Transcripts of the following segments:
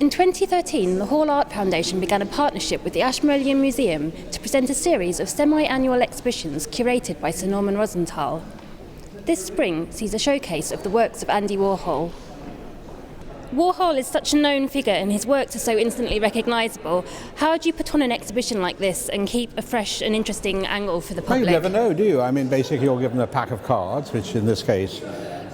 In 2013, the Hall Art Foundation began a partnership with the Ashmolean Museum to present a series of semi-annual exhibitions curated by Sir Norman Rosenthal. This spring sees a showcase of the works of Andy Warhol. Warhol is such a known figure and his works are so instantly recognisable. How do you put on an exhibition like this and keep a fresh and interesting angle for the public? Well, you never know, do you? I mean, basically you're given a pack of cards, which in this case,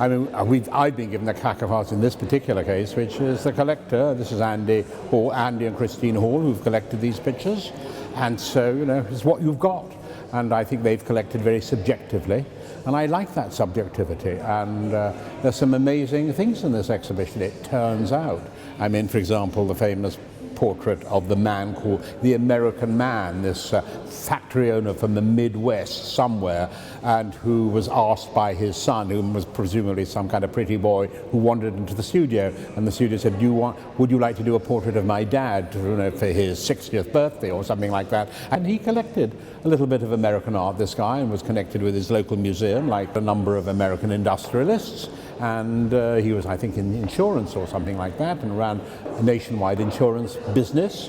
I've been given a pack of cards in this particular case, which is the collector. This is Andy and Christine Hall, who've collected these pictures. And so, it's what you've got. And I think they've collected very subjectively. And I like that subjectivity. And there's some amazing things in this exhibition, it turns out. For example, the famous portrait of the man called the American Man, this factory owner from the Midwest somewhere, and who was asked by his son, who was presumably some kind of pretty boy, who wandered into the studio, and the studio said, would you like to do a portrait of my dad, for his 60th birthday or something like that? And he collected a little bit of American art, this guy, and was connected with his local museum, like a number of American industrialists. And he was, I think, in insurance or something like that, and ran a nationwide insurance business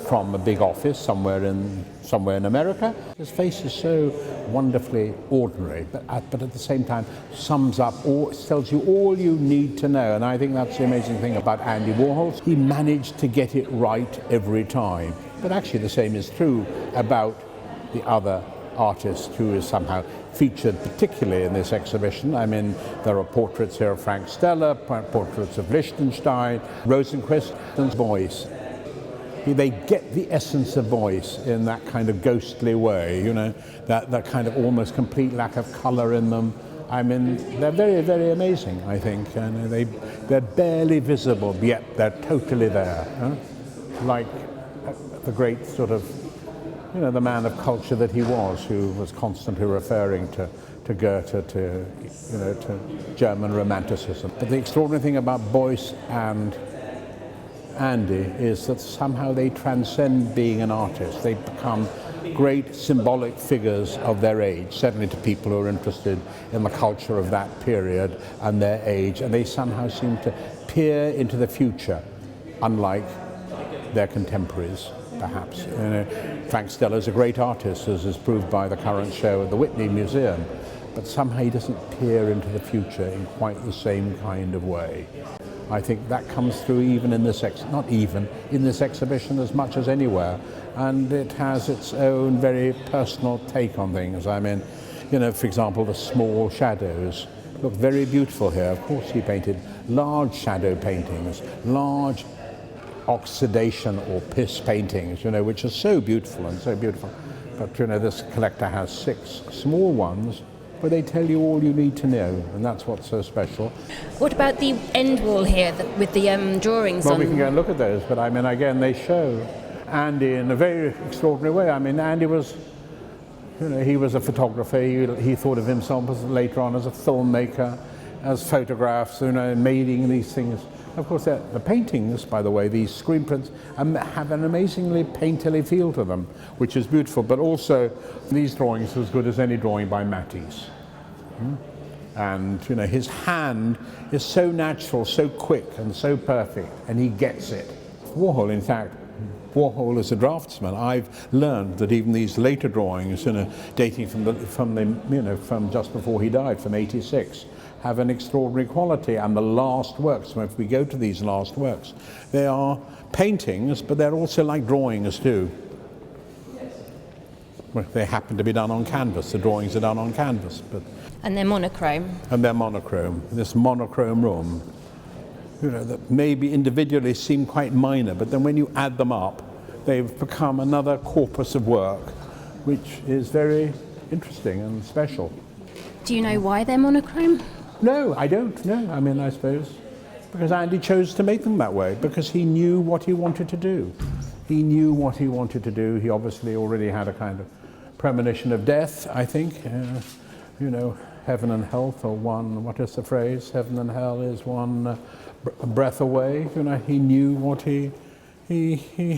from a big office somewhere in America. His face is so wonderfully ordinary, but at the same time tells you all you need to know. And I think that's the amazing thing about Andy Warhol. He managed to get it right every time. But actually the same is true about the other artist who is somehow featured particularly in this exhibition. There are portraits here of Frank Stella, portraits of Lichtenstein, Rosenquist, and Beuys. They get the essence of Beuys in that kind of ghostly way, that kind of almost complete lack of colour in them. They're very, very amazing, I think. And they're barely visible, yet they're totally there. Like the great sort of the man of culture that he was, who was constantly referring to Goethe, to German Romanticism. But the extraordinary thing about Beuys and Andy is that somehow they transcend being an artist. They become great symbolic figures of their age, certainly to people who are interested in the culture of that period and their age, and they somehow seem to peer into the future, unlike their contemporaries. Perhaps. Frank Stella is a great artist, as is proved by the current show at the Whitney Museum, but somehow he doesn't peer into the future in quite the same kind of way. I think that comes through even in this in this exhibition as much as anywhere, and it has its own very personal take on things. For example, the small shadows look very beautiful here. Of course, he painted large shadow paintings, large oxidation or piss paintings, which are so beautiful and so beautiful. But this collector has 6 small ones, but they tell you all you need to know, and that's what's so special. What about the end wall here with the drawings on? Well, we can go and look at those, but again, they show Andy in a very extraordinary way. Andy was, he was a photographer. He thought of himself later on as a filmmaker, as photographs, making these things. Of course, the paintings, by the way, these screen prints, have an amazingly painterly feel to them, which is beautiful, but also these drawings are as good as any drawing by Matisse. And, his hand is so natural, so quick, and so perfect, and he gets it. Warhol, in fact, Warhol is a draftsman. I've learned that even these later drawings, dating from just before he died, from '86, have an extraordinary quality, and the last works, if we go to these last works, they are paintings, but they're also like drawings too. Well, they happen to be done on canvas, the drawings are done on canvas. And they're monochrome. And they're monochrome, this monochrome room, that maybe individually seem quite minor, but then when you add them up, they've become another corpus of work, which is very interesting and special. Do you know why they're monochrome? No, I don't know. I suppose because Andy chose to make them that way, because he knew what he wanted to do. He knew what he wanted to do. He obviously already had a kind of premonition of death, I think. Heaven and health are one, what is the phrase? Heaven and hell is one breath away. He knew what he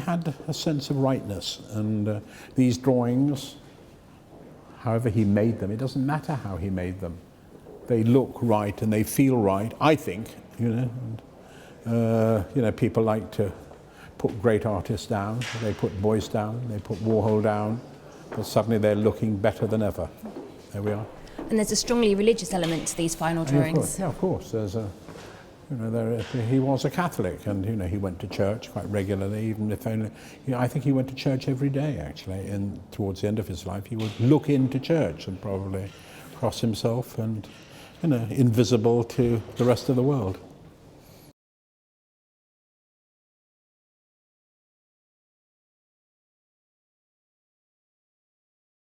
had a sense of rightness. And these drawings, however he made them, it doesn't matter how he made them. They look right and they feel right, I think, People like to put great artists down. They put Beuys down, they put Warhol down, but suddenly they're looking better than ever. There we are. And there's a strongly religious element to these final drawings. Of course. There's a, he was a Catholic, and he went to church quite regularly. Even if only, I think he went to church every day. Actually, and towards the end of his life, he would look into church and probably cross himself, and invisible to the rest of the world.